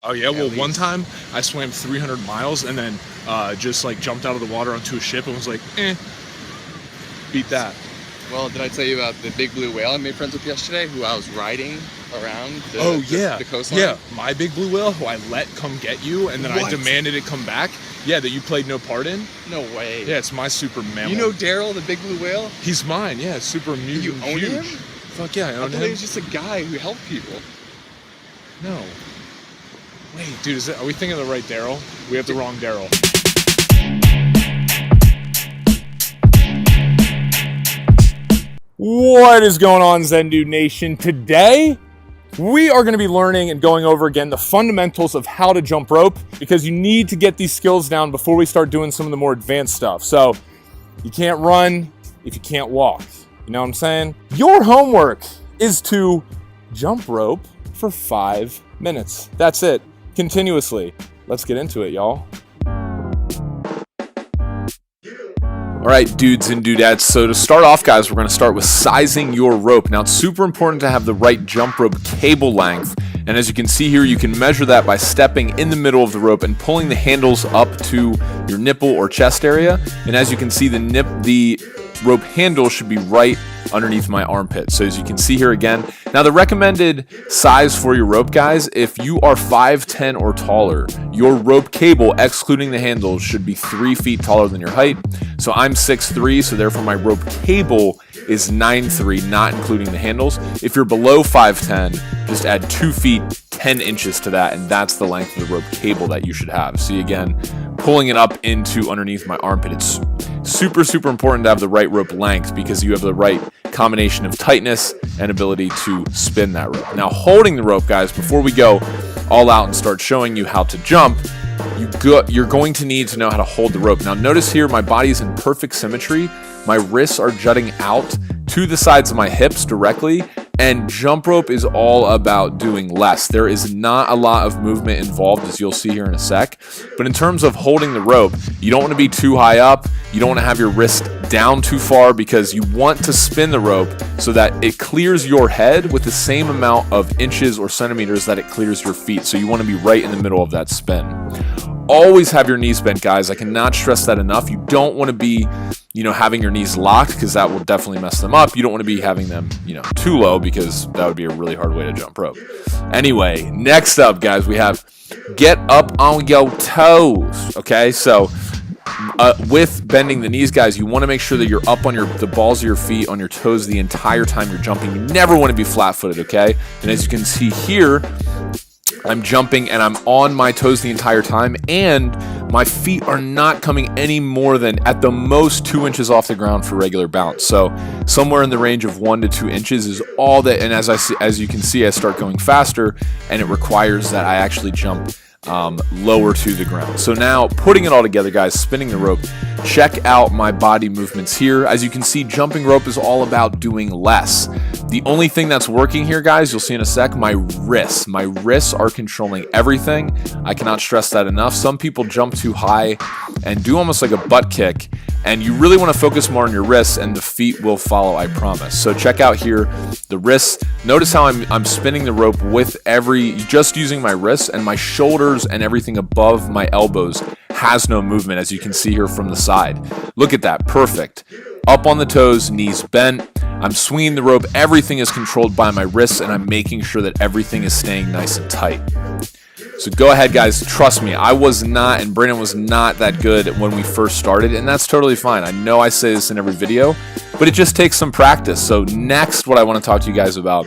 Oh yeah, well one time I swam 300 miles and then just like jumped out of the water onto a ship and was like, beat that. Well, did I tell you about the big blue whale I made friends with yesterday, who I was riding around the coastline? Yeah, my big blue whale, who I let come get you, and then I demanded it come back. Yeah, that you played no part in. No way. Yeah, it's my super mammal. You know Daryl, the big blue whale? He's mine, yeah, super mutant. You own him? Fuck yeah, I own him. I thought he was just a guy who helped people. No. Wait, dude, are we thinking of the right Daryl? We have the wrong Daryl. What is going on, Zendude Nation? Today, we are going to be learning and going over again the fundamentals of how to jump rope, because you need to get these skills down before we start doing some of the more advanced stuff. So, you can't run if you can't walk. You know what I'm saying? Your homework is to jump rope for 5 minutes. That's it. Continuously. Let's get into it, y'all. All right, dudes and dudettes. So to start off, guys, we're going to start with sizing your rope. Now, it's super important to have the right jump rope cable length. And as you can see here, you can measure that by stepping in the middle of the rope and pulling the handles up to your nipple or chest area. And as you can see, the rope handle should be right underneath my armpit. So as you can see here again, now the recommended size for your rope, guys, if you are 5'10" or taller, your rope cable, excluding the handles, should be 3 feet taller than your height. So I'm 6'3", so therefore my rope cable is 9'3", not including the handles. If you're below 5'10", just add 2 feet 10 inches to that, and that's the length of the rope cable that you should have. See, again, pulling it up into underneath my armpit. It's super important to have the right rope length, because you have the right combination of tightness and ability to spin that rope. Now, holding the rope, guys, before we go all out and start showing you how to jump, you're going to need to know how to hold the rope. Now, notice here my body is in perfect symmetry. My wrists are jutting out to the sides of my hips directly, and jump rope is all about doing less. There is not a lot of movement involved, as you'll see here in a sec. But in terms of holding the rope, you don't want to be too high up. You don't want to have your wrist down too far, because you want to spin the rope so that it clears your head with the same amount of inches or centimeters that it clears your feet. So you want to be right in the middle of that spin. Always have your knees bent, guys. I cannot stress that enough. You don't want to be, having your knees locked, because that will definitely mess them up. You don't want to be having them, too low, because that would be a really hard way to jump rope. Anyway, next up, guys, we have get up on your toes. Okay, so with bending the knees, guys, you want to make sure that you're up on the balls of your feet, on your toes the entire time you're jumping. You never want to be flat-footed, okay? And as you can see here, I'm jumping and I'm on my toes the entire time, and my feet are not coming any more than at the most 2 inches off the ground for regular bounce. So somewhere in the range of 1 to 2 inches is all that. And as you can see, I start going faster, and it requires that I actually jump lower to the ground. So now, putting it all together, guys, spinning the rope, check out my body movements here. As you can see, jumping rope is all about doing less. The only thing that's working here, guys, you'll see in a sec, my wrists. My wrists are controlling everything. I cannot stress that enough. Some people jump too high and do almost like a butt kick, and you really want to focus more on your wrists, and the feet will follow, I promise. So check out here the wrists. Notice how I'm spinning the rope with just using my wrists, and my shoulders and everything above my elbows has no movement, as you can see here from the side. Look at that, perfect. Up on the toes, knees bent. I'm swinging the rope. Everything is controlled by my wrists, and I'm making sure that everything is staying nice and tight. So go ahead, guys. Trust me, I was not, and Brandon was not that good when we first started, and that's totally fine. I know I say this in every video, but it just takes some practice. So next, what I want to talk to you guys about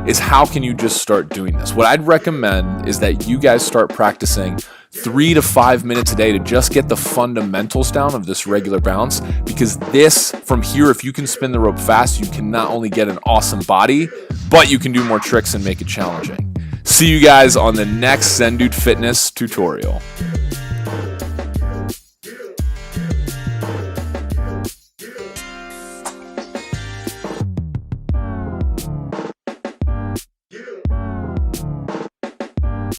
is how can you just start doing this? What I'd recommend is that you guys start practicing 3 to 5 minutes a day to just get the fundamentals down of this regular bounce, because this, from here, if you can spin the rope fast, you can not only get an awesome body, but you can do more tricks and make it challenging. See you guys on the next Zendude Fitness tutorial.